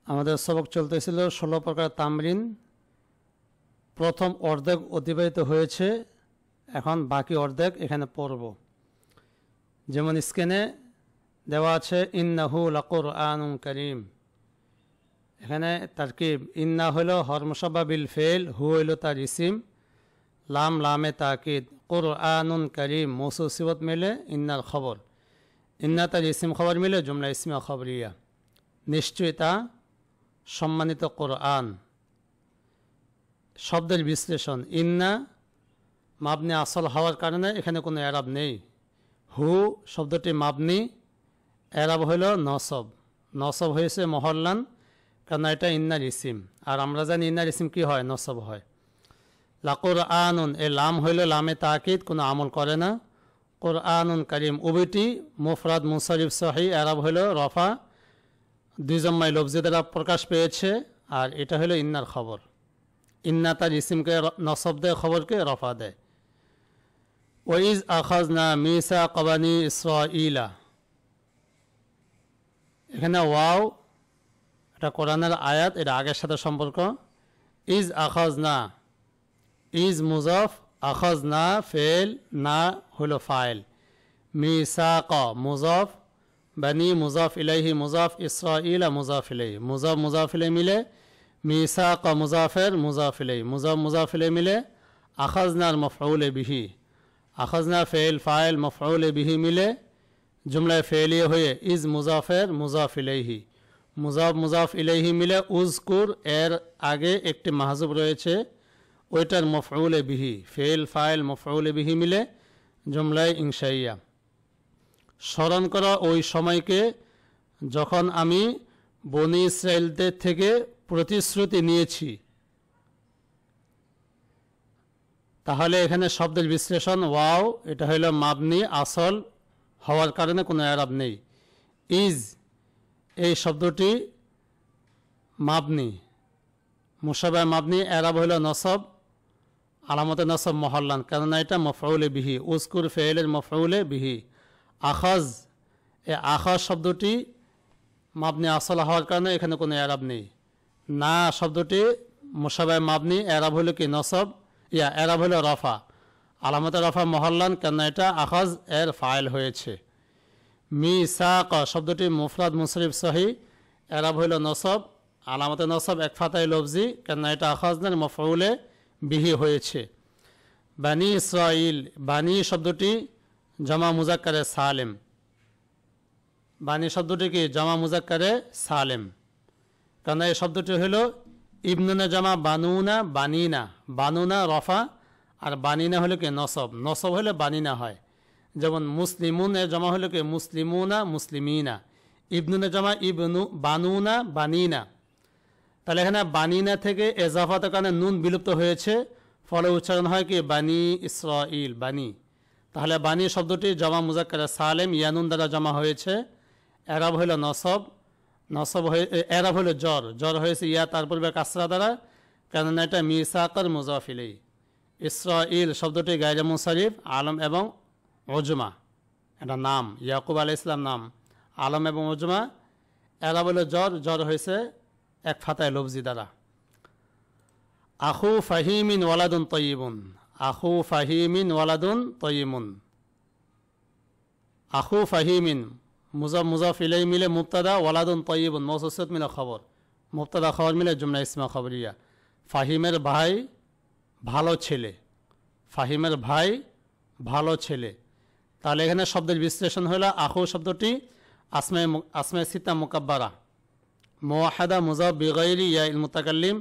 আমাদের সবক চলতেছিল 16 প্রকার তামরিন। প্রথম অর্ধেক অতিবাহিত হয়েছে, এখন বাকি অর্ধেক এখানে পড়ব। যেমন স্ক্রিনে দেওয়া আছে ইন্নাহু লাকুরআনুন কারীম। এখানে তারকিব, ইন্না হলো হরমুসাব্বা বিল ফেল, হু হইল তার ইসিম, লাম লামে তাকিদ, কুরআনুন কারীম মৌসুফ সিফত মিলে ইন্নার খবর, ইন্না তার ইসিম খবর মিলে জুমলা ইসমিয়া খবরিয়া। নিশ্চয়ই তা সম্মানিত কোরআন। শব্দের বিশ্লেষণ, ইন্না মাবনি আসল হওয়ার কারণে এখানে কোনো এরাব নেই। হু শব্দটি মাবনি, এরাব হইল নসব। নসব হয়েছে মহল্লান, কারণ এটা ইন্নার ইসিম, আর আমরা জানি ইন্নার ইসিম কি হয়, নসব হয়। লাকুরআনুন এ লাম হইল লামে তাকিদ, কোনো আমল করে না। কুরআনুন কারীম উভয়টি মুফরাদ মুনসারিফ সহি, এরাব হইল রফা, দুই জম্মাই লফজি দ্বারা প্রকাশ পেয়েছে, আর এটা হলো ইন্নার খবর। ইন্না তার ইসিমকে নসব দেয়, খবরকে রফা দেয়। ওয়াইজ আখাযনা মিসাক বানি ইসরাঈলা, এখানে ওয়াও এটা কোরআনের আয়াত, এটা আগের সাথে সম্পর্ক। ইজ আখাযনা, ইজ মুজাফ, আখাযনা ফেল, না হলো ফাইল। মিসাক মুজাফ, বানি মুজাফ ইলাইহি মুজাফ, ইসরাঈলা মুজাফ ইলাইহি, মুজাফ মুজাফ ইলাইহি মিলে মিসাক মুজাফের মুজাফ ইলাইহি, মুজাফ মুজাফ ইলাইহি মিলে আখাযনার মফউল বিহি, আখাযনা ফেল ফাইল মফউল বিহি মিলে জুমলায় ফেলিয়ে হয়ে ইজ মুজাফের মুজাফ ইলাইহি, মুজাফ মুজাফ ইলাইহি মিলে উজকুর, এর আগে একটি মাহজুব রয়েছে, ওইটার মফউল বিহি, ফেল ফাইল মফউল বিহি মিলে জুমলায় ইনশাইয়া। স্মরণ করা ওই সময়কে যখন আমি বনি ইসরাইলদের থেকে প্রতিশ্রুতি নিয়েছি। তাহলে এখানে শব্দের বিশ্লেষণ, ওয়াও এটা হইল মাবনি আসল হওয়ার কারণে কোনো এরাব নেই। ইজ এই শব্দটি মাবনি, মুশাব্বাহ মাবনি, এরাব হইল নসব, আলামতে নসব মহল্লান, কেননা এটা মফউলে বিহি, উজকুর ফেলের মফউলে বিহি। আখাজ এ আখাজ শব্দটি মাবনি আসল হওয়ার কারণে এখানে কোনো এরাব নেই। না শব্দটি মুশাব্বাহ মাবনি, এরাব হইল কি নসব, এরাব হইল রফা, আলামতে রফা মহল্লান, কেননা এটা আখাজ এর ফাইল হয়েছে। মিসাক শব্দটি মুফরাদ মুনসারিফ সহি, এরাব হইল নসব, আলামতে নসব এক ফাতায় লফজি, কেননা এটা আখাজনের মফউলে বিহি হয়েছে। বানি ইসরাঈল, বানি শব্দটি জমা মুজাক্কারে সালেম, বানি শব্দটি কি জমা মুজাক্কারে সালেম, কারণ এই শব্দটি হলো ইবনুনা জমা বানুনা, বানিনা, বানুনা রফা, আর বানিনা হলো কি নসব, নসব হলে বানিনা হয়। যেমন মুসলিমুন এর জমা হলো কি মুসলিমুনা মুসলিমিনা, ইবনুনা জমা ইবনু, বানুনা বানিনা। তাহলে এখানে বানিনা থেকে এজাফাতের কারণে নুন বিলুপ্ত হয়েছে, ফলে উচ্চারণ হয় কি বানি ইসরাঈল, বানি। তাহলে বানি শব্দটি জমা মুজাক্কারে সালেম, ইয়ানুন দ্বারা জমা হয়েছে। এরাব হইল নসব, নসব হয়ে এরাব হইল জ্বর, জ্বর হয়েছে ইয়া তার পূর্বে কাসরা দ্বারা, কেননা এটা মিসাকার মুজাফ ইলাইহি। ইসরাঈল শব্দটি গায়রে মুনসারিফ, আলম এবং উজমা, এটা নাম, ইয়াকুব আলাইহিস সালাম নাম, আলম এবং উজমা। এরাব হইল জ্বর, জ্বর হয়েছে এক ফাতায় লফজি দ্বারা। আখু ফাহিমিন ওয়ালাদুন তয়্যিবুন, আখু ফাহিমিন ওয়ালাদুন তয়্যিবুন, আখু ফাহিমিন মুজাফ মুজাফ ইলাইহি মিলে মুবতাদা, ওয়ালাদুন তয়্যিবুন মৌসুফ সিফত মিলে খবর, মুবতাদা খবর মিলে জুমলা ইসমিয়া খবরিয়া। ফাহিমের ভাই ভালো ছেলে, ফাহিমের ভাই ভালো ছেলে। তাহলে এখানে শব্দের বিশ্লেষণ হলো, আখু শব্দটি আসমায়ে সিত্তা মুকাব্বারা, মুওয়াহ্হাদা মুজাফ বিগাইরি ইয়া ইল মুতাকাল্লিম,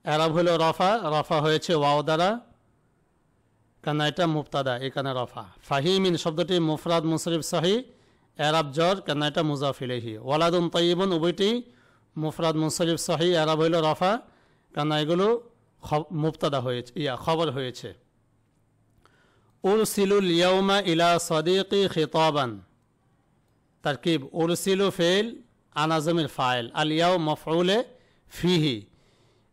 এরাব হইল রফা, রফা হয়েছে ওয়াও দ্বারা, কেন এটা মুবতাদা, এখানে রফা। ফাহিমিন শব্দটি মুফরাদ মুনসারিফ সহি, এরাব জ্বর, কেন এটা মুজাফ ইলাইহি। ওয়ালাদুন তয়্যিবুন উভয়টি মুফরাদ মুনসারিফ সহি, এরাব হইল রফা, কেন এগুলো মুবতাদা হয়েছে, খবর হয়েছে। উরসিলুল ইয়াউমা ইলা সাদিকি খিতাবান, তারকিব, উরসিলু ফেল, আনা জমির ফাইল, আল ইয়াউম মফউলে ফিহি,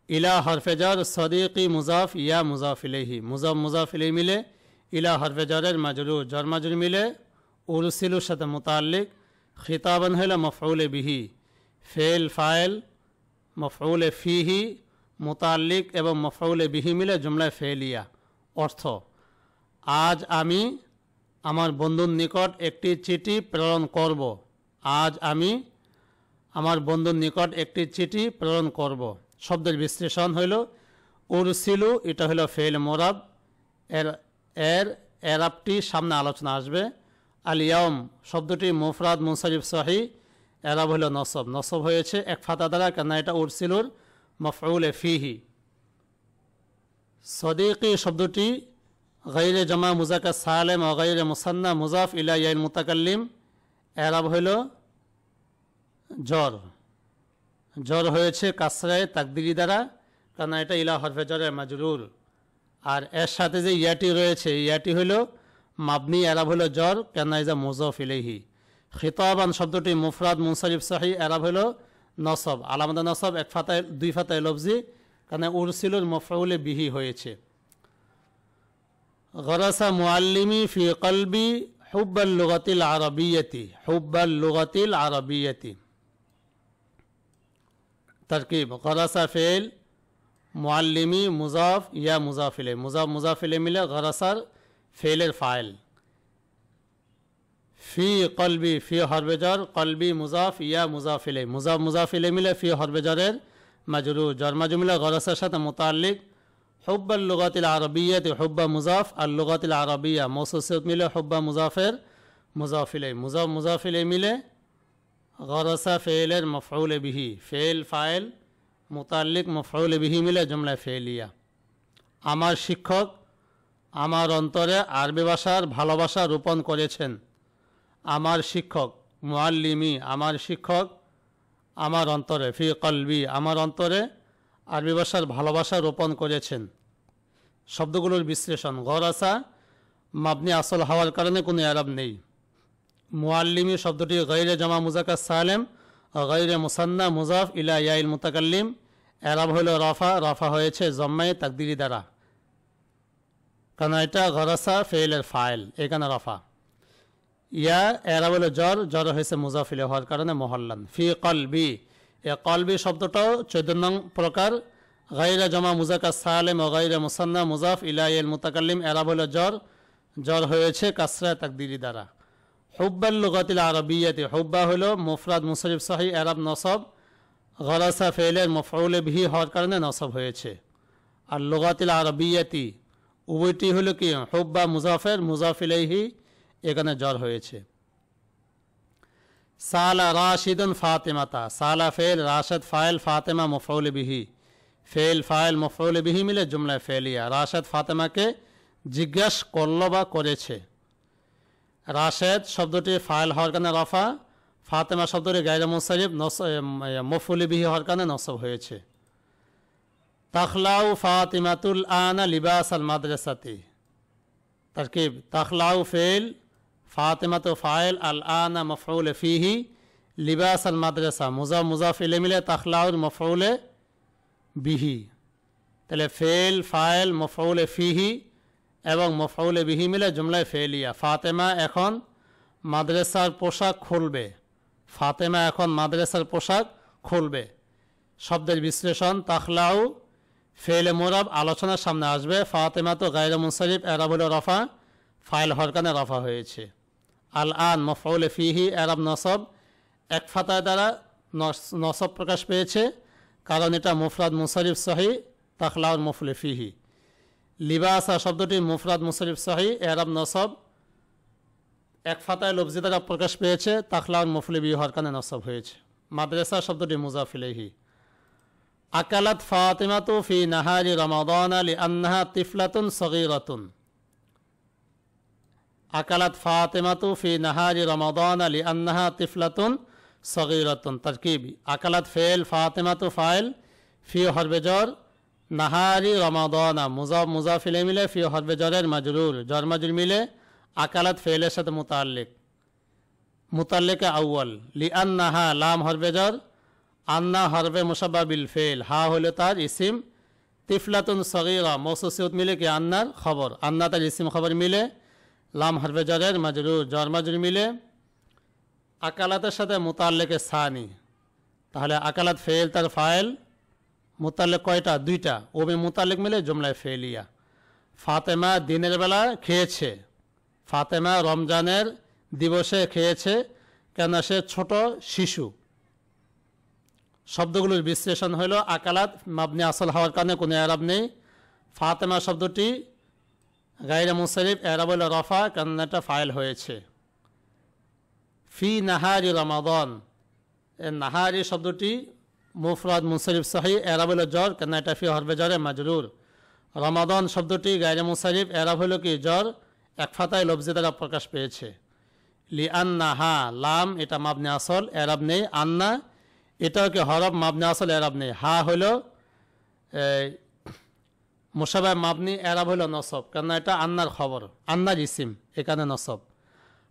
ইলা হরফে জার, সাদিকি মুজাফ, ইয়া মুজাফ ইলাইহি, মুজাফ মুজাফ ইলাইহি মিলে ইলা হরফে জারের মাজরুর, জার মাজরুর মিলে উরসিলুর সাথে মুতাল্লিক, খিতাবান হইল মফউলে বিহি, ফেল ফাইল মফউলে ফিহি, মুতাল্লিক এবং মফউলে বিহি মিলে জুমলায় ফেলিয়া। অর্থ, আজ আমি আমার বন্ধুর নিকট একটি চিঠি প্রেরণ করব। আজ আমি আমার বন্ধুর নিকট একটি চিঠি প্রেরণ করব। শব্দের বিশ্লেষণ হইল উরসিলু, এটা হলো ফেল মোরাব, এর এরাবটি সামনে আলোচনা আসবে। আল ইয়াউম শব্দটি মুফরাদ মুনসারিফ সহি, এরাব হলো নসব, নসব হয়েছে এক ফাতা দ্বারা, কেন এটা উরসিলুর মফউলে ফিহি। সদিকি শব্দটি গাইরে জামা মুজাক্কার সালেম ও গাইরে মুসান্না মুজাফ ইলা ইয়াইল মুতাকাল্লিম, এরাব হইল জ্বর, জ্বর হয়েছে কাসরায়ে তাকদিরি দ্বারা, কারণ এটা ইলা হরফে জরে মাজরুর। আর এর সাথে যে ইয়াটি রয়েছে, ইয়াটি হইল মাবনি, এরাব হইল জ্বর, কেন ইজা মুজাফ ইলাইহি। খিতাবান শব্দটি মুফরাদ মুনসারিফ সহি, এরাব হইল নসব, আলামদা নসব এক ফাতায় দুই ফাতায় লফজি, কারণ উরসিলুর মফউলে বিহি হয়েছে। গরাসা মুআল্লিমি ফি কলবি হুব্বাল লুগাতিল আরাবিয়্যাতি, হুব্বাল লুগাতিল আরাবিয়্যাতি। तरकीब गरसा फ़ेल मुअल्लिमी मुज़ाफ़ या मुज़ाफ़ इलैह, मुज़ाफ़ मुज़ाफ़ इलैह मिले गरसार फ़ेलेर फ़ाइल। फ़ी क़ल्बी फ़ी हर्फ़े जर, क़ल्बी मुज़ाफ़ या मुज़ाफ़ इलैह, मुज़ाफ़ मुज़ाफ़ इलैह मिले फ़ी हर्फ़े जरेर मजरूर, जर मजरूर मिले गरसार साथे मुताल्लिक़। हुब्बल लुगातिल अरबिय्यति हुब्बा मुज़ाफ़, अल लुगातिल अरबिय्या मौसूसियत मिले हुब्बा मुज़ाफ़ेर मुज़ाफ़ इलैह, मुज़ाफ़ मुज़ाफ़ इलैह मिले गरसा फ़ेलेर मफ़ऊल बिही, फ़ेल फ़ाइल मुताल्लिक़ मफ़ऊल बिही मिले जुमला फ़ेलिया। आमार शिक्षक आमार अंतरे आरबी भाषार भालोबाशा रोपण करेछेन। आमार शिक्षक मुअल्लिमी, आमार शिक्षक आमार अंतरे, फ़ी क़ल्बी आमार अंतरे आरबी भाषार भालोबाशा रोपण करेछेन। शब्दगुलोर विश्लेषण, गरसा माबनी आसल हওয়ার कारणे कोनो एराब नेই। मुअल्लिमी शब्दटी गैरे जमा मुजाक्कर सालेम और गैरे मुसन्ना मुजाफ इला याइल मुताकल्लिम, एराब हलो रफा, रफा হয়েছে জম্মায়ে তাকদিরি দ্বারা, কারণ এটা গরসা ফেলের ফাইল, এখানে রফা। ইয়া এরাব হলো জ্বর, জ্বর হয়েছে মুজাফ ইলাইহি হওয়ার কারণে মুহাল্লান। ফি কলবি, এ কলবি শব্দটাও 14 নং প্রকার, গৈরে জমা মুজাক্কার সালেম ও গৈরে মুসান্না মুজাফ ইলা ইয়াইল মুতাকাল্লিম, এরাব হলো জ্বর, জ্বর হয়েছে কাসরা তাকদিরি দ্বারা। হুব্বাল লুগাতিল আরবিয়্যাতি, হুব্বা হলো মুফরাদ মুনসারিফ সহি, এরাব নসব, গরাসা ফেলের মফউলে বিহি হওয়ার কারণে নসব হয়েছে। আর লুগাতিল আরবিয়্যাতি উভয়টি হলো কি হুব্বা মুজাফের মুজাফ ইলাইহি, এখানে জ্বর হয়েছে। সালা রাশিদুন ফাতিমাতা, সালা ফেল রাশেদ ফাইল ফাতেমা মফউলে বিহি, ফেল ফাইল মফউলে বিহি মিলে জুমলা ফেলিয়া। রাশেদ ফাতেমাকে জিজ্ঞাস করল বা করেছে। রাশেদ শব্দটি ফাইল হওয়ার কারণে রফা, ফাতেমা শব্দটি গায়রে মুনসারিফ মফউলে বিহি হওয়ার কারণে নসব হয়েছে। তাখলাউ ফাতিমাতুল আনা লিবাস আল মাদ্রাসাতি, तरकीब तखलाउ फ़ेल फ़ातिमातु फ़ाइल अल आना मफ़ऊल फ़ीही लिबास अल मदरसा मुज़ाफ़ मुज़ाफ़ इलैहि मिले तखलाउर मफ़ऊल बिही, তাহলে फ़ेल फ़ाइल मफ़ऊल फ़ीही এবং মফউল বিহি মিলে জুমলায় ফেলিয়া। ফাতেমা এখন মাদ্রাসার পোশাক খুলবে, ফাতেমা এখন মাদ্রাসার পোশাক খুলবে। শব্দের বিশ্লেষণ, তাখলাউ ফেলে মোরাব আলোচনার সামনে আসবে। ফাতেমা তো গায়রে মুনসারিফ, এরাব হলো রফা, ফাইল হরকানে রফা হয়েছে। আল আন মফউল ফিহি, এরাব নসব, এক ফাতায় দ্বারা নসব প্রকাশ পেয়েছে, কারণ এটা মুফরাদ মুনসারিফ সহি, তাখলাউর মফউল ফিহি। লিবাসা শব্দটি মুফরাদ মুনসারিফ সহি, এরাব নসব, এক ফাতায় লফজি দ্বারা প্রকাশ পেয়েছে, তাখলাউর মফউল বিহি হরকানে নসব হয়েছে। মাদ্রাসা শব্দটি মুজাফ ইলাইহি। আকালাত ফাতিমাতু ফি নাহারি রমাদান লিআন্নাহা তিফলাতুন সগীরাতুন, আকালাত ফাতিমাতু ফি নাহারি রমাদান লিআন্নাহা তিফলাতুন সগীরাতুন। तरकीब আকালাত ফেল ফাতিমাতু ফাইল ফি হরফে জর, নাহারি রমাদানা মুজাফ মুজাফ ইলাইহি মিলে ফি হরফে জরের মাজরুর, জর মাজরুর মিলে আকালাত ফেলের সাথে মুতাল্লিক, মুতাল্লিকে আউয়াল। লিআন্নাহা লাম হরফে জর, আন্না হরফে মুশাব্বাহ বিল ফেল, হা হলো তার ইসিম, তিফলাতুন সগীরা মৌসুসিয়ত মিলে কি আন্নার খবর, আন্না তার ইসিম খবর মিলে লাম হরফে জরের মাজরুর, জর মাজরুর মিলে আকালাতের সাথে মুতাল্লিকে সানি। তাহলে আকালাত ফেল তার ফাইল, মুতাল্লিক কয়টা? দুইটা। ওবে মুতাল্লিক মিলে জুমলায় ফেলিয়া। ফাতেমা দিনের বেলা খেয়েছে, ফাতেমা রমজানের দিবসে খেয়েছে, কেন সে ছোট শিশু। শব্দগুলোর বিশ্লেষণ হলো আকালাত মাবনি আসল হওয়ার কারণে কোনো এরাব নেই। ফাতেমা শব্দটি গায়রে মুনসারিফ, এরাব হলো রফা, কারণ এটা ফাইল হয়েছে। ফি নাহারি রমাদান, নাহারি শব্দটি মুফরাদ মুনসারিফ সহি, এরাব হলো জ্বর, কেন এটা ফি হরফে জরে মাজরুর। রমাদান শব্দটি গায়রে মুনসারিফ, এরাব হলো কি জ্বর, এক ফাতায় লফজি দ্বারা প্রকাশ পেয়েছে। লি আন্না, হা লাম এটা মাবনি আসল, এরাব নেই। আন্না এটাও কি হরফ, মাবনি আসল, এরাব নেই। হা হলো মুশাবাহ মাবনি, এরাব হলো নসব, কেন এটা আন্নার খবর, আন্নার ইসিম, এখানে নসব।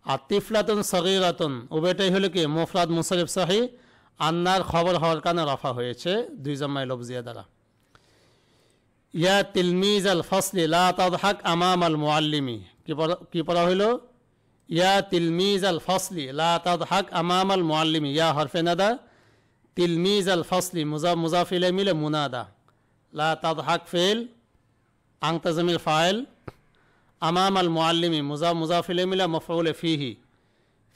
আর তিফলাতুন সগীরাতুন উভয়টাই হলো কি মুফরাদ মুনসারিফ সহি, আন্নার খবর হওয়ার কারণে রফা হয়েছে দুই জম্মায় লফজিয়া দ্বারা। ইয়া তিলমিজ আল ফসলি লা তাদহাক আমাম আল মুআল্লিমি, কি পড়া হইল? ইয়া তিলমিজ আল ফসলি লা তাদহাক আমাম আল মুআল্লিমি, ইয়া হরফে নাদা, তিলমিজ আল ফসলি মুজাফ ইলাইহি মিলে মুনাদা, লা তাদহাক ফেল, আংতাজমিল ফাইল, আমাম আল মুআল্লিমি মুজাফ ইলাইহি মিলে মফউল ফিহি,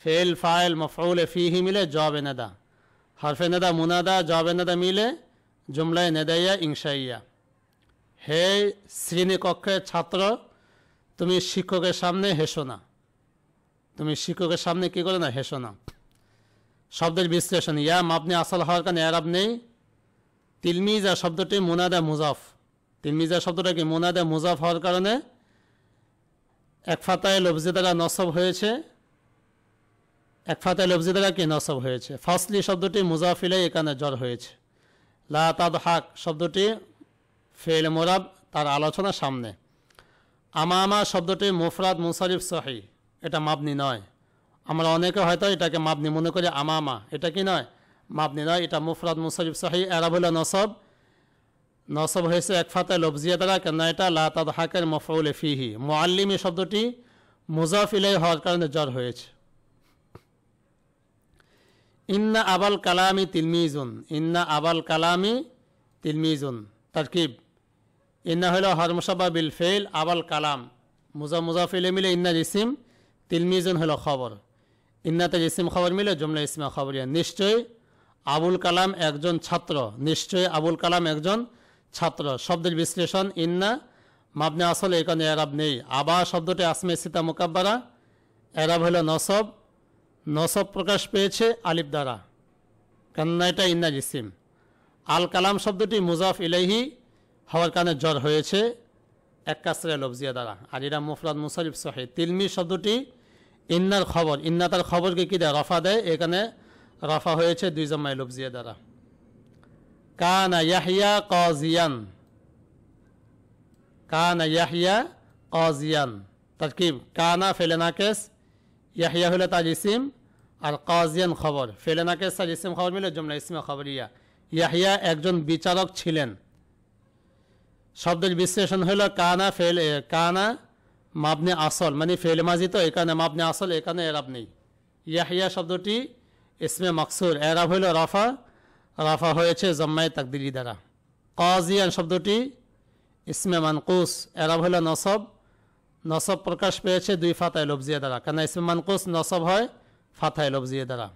ফেল ফাইল মফউল ফিহি মিলে জওয়াব নাদা, হরফে নাদা মুনাদা, জওয়াব নাদা মিলে জুমলায় নেদাইয়া ইনশাইয়া। হে শ্রেণীকক্ষের ছাত্র, তুমি শিক্ষকের সামনে হেসো না, তুমি শিক্ষকের সামনে কি করে না, হেসো না। শব্দের বিশ্লেষণ, ইয়া মাবনি আসল হওয়ার কারণে এরাব নেই। তিলমিজা শব্দটি মুনাদা মুজাফ, তিলমিজা শব্দটা কি মুনাদা মুজাফ হওয়ার কারণে এক ফাতায় লফজি দ্বারা নসব হয়েছে, এক ফাতায় লফজি দ্বারা কি নসব হয়েছে। ফসলি শব্দটি মুজাফ ইলাইহি, এখানে জ্বর হয়েছে। লা তাদহাক শব্দটি ফেল মোরাব, তার আলোচনা সামনে। আমামা শব্দটি মুফরাদ মুনসারিফ সহি, এটা মাবনি নয়। আমরা অনেকে হয়তো এটাকে মাবনি মনে করি, আমামা এটা কি নয়, মাবনি নয়, এটা মুফরাদ মুনসারিফ সহি, এরাব হলো নসব, নসব হয়েছে এক ফাতায় লফজিয়া দ্বারা, কেন এটা লা তাদহাকের মফউল ফিহি। মুআল্লিমি শব্দটি মুজাফ ইলাইহি হওয়ার কারণে জ্বর হয়েছে। ইন্না আবাল কালামি তিলমিজুন, ইন্না আবাল কালামি তিলমিজুন, তারকিব। ইন্না হলো হরমুসাবা বিল ফেল, আবাল কালাম মুজাফ ইলাইহি মিলে ইন্না ইসিম, তিলমিজুন হলো খবর, ইন্নাতে ইসিম খবর মিলে জুমলা ইসমা খবরিয়া। নিশ্চয় আবুল কালাম একজন ছাত্র, নিশ্চয় আবুল কালাম একজন ছাত্র। শব্দের বিশ্লেষণ, ইন্না মাবনি আসল, এখানে এরাব নেই। আবা শব্দটি আসমে সিতা মুকাব্বারা, এরাব হলো নসব, নসব প্রকাশ পেয়েছে আলিফ দ্বারা, কেননা এটা ইন্না ইসিম। আল কালাম শব্দটি মুজাফ ইলাইহি হওয়ার কারণে জ্বর হয়েছে এক কাসরা লফজিয়া দ্বারা, আর এটা মুফরাদ মুনসারিফ সহি। তিলমি শব্দটি ইন্নার খবর, ইন্না তার খবরকে কি দেয়, রফা দেয়, এখানে রফা হয়েছে দুই জম্মায় লফজিয়া দ্বারা। কানা ইয়াহইয়া কাজিয়ান, কানা ইয়াহইয়া কাজিয়ান, তারকিব। কানা ফেলে নাকেস, ইয়াহইয়া হলে তার ইসিম, আর কাজিয়ান খবর, ফেলে নাকেস তার ইসিম খবর মিলে জুমলা ইসমা খবরিয়া। ইয়াহইয়া একজন বিচারক ছিলেন। শব্দের বিশ্লেষণ হলো কানা ফেল, কানা মাবনে আসল, মানে ফেল মাজি, তো এখানে মাবনে আসল, এখানে এরাব নেই। ইয়াহিয়া শব্দটি ইসমে মাকসুর, এরাব হইল রাফা, রাফা হয়েছে জম্মায়ে তাকদিরি দ্বারা। কাজিয়ান শব্দটি ইসমে মানকুস, এরাব হইল নসব, নসব প্রকাশ পেয়েছে দুই ফাতায় লফজিয়া দ্বারা, কেন ইসমে মানকুস নসব হয় ফাতায় লফজিয়া দ্বারা।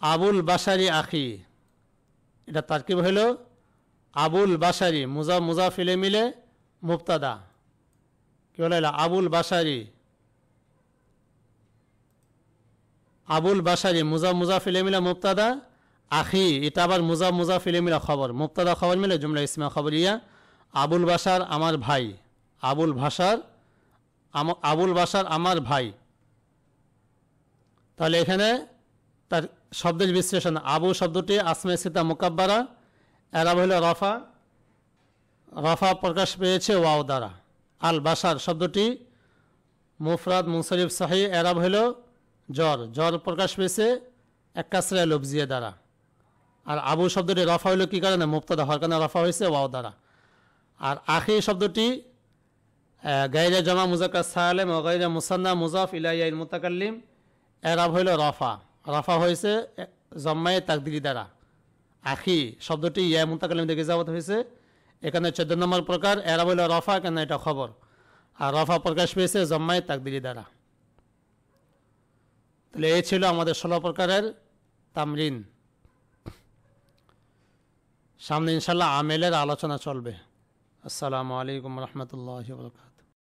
আবুল বাশারি আখি, এটা তারকিব হইল আবুল বাশারি মুজাফ ইলাইহি মিলে মুবতাদা, কি বলে আবুল বাশারি, আবুল বাশারি মুজাফ ইলাইহি মিলে মুবতাদা, আখি এটা আবার মুজাফ ইলাইহি মিলে খবর, মুবতাদা খবর মিলে জুমলা ইসমা খবরিয়া। আবুল বাশার আমার ভাই, আবুল বাশার আমার ভাই। তাহলে এখানে তার শব্দের বিশ্লেষণ, আবু শব্দটি আসমে সিতা মুকাব্বারা, এরাব হইল রফা, রফা প্রকাশ পেয়েছে ওয়াও দ্বারা। আল বাশার শব্দটি মুফরাদ মুনসারিফ সহি, এরাব হইল জ্বর, জ্বর প্রকাশ পেয়েছে এক কাসরা লফজিয়া দ্বারা। আর আবু শব্দটি রফা হইল কি কারণে, মুবতাদা হওয়ার কারণে রফা হয়েছে ওয়াও দ্বারা। আর আখি শব্দটি গায়রে জামা মুযাক্কার সালেম ও গায়রে মুসান্না মুজাফ ইলাইহি আল মুতাকাল্লিম, এরাব হইল রফা, রফা হয়েছে জম্মায়ে তাকদিরি দ্বারা। আখি শব্দটি ইয়া মুতাকাল্লিম থেকে ইজাফত হয়েছে। এখানে 14 নম্বর প্রকার এরাব হইল রফা, কেন এটা খবর, আর রফা প্রকাশ পেয়েছে জম্মায় তাকদিরি দ্বারা। তাহলে এই ছিল আমাদের 16 প্রকারের তামরিন। সামনে ইনশাল্লাহ আমেলের আলোচনা চলবে। আসসালামু আলাইকুম রহমতুল্লাহি ওয়া বারাকাতুহু।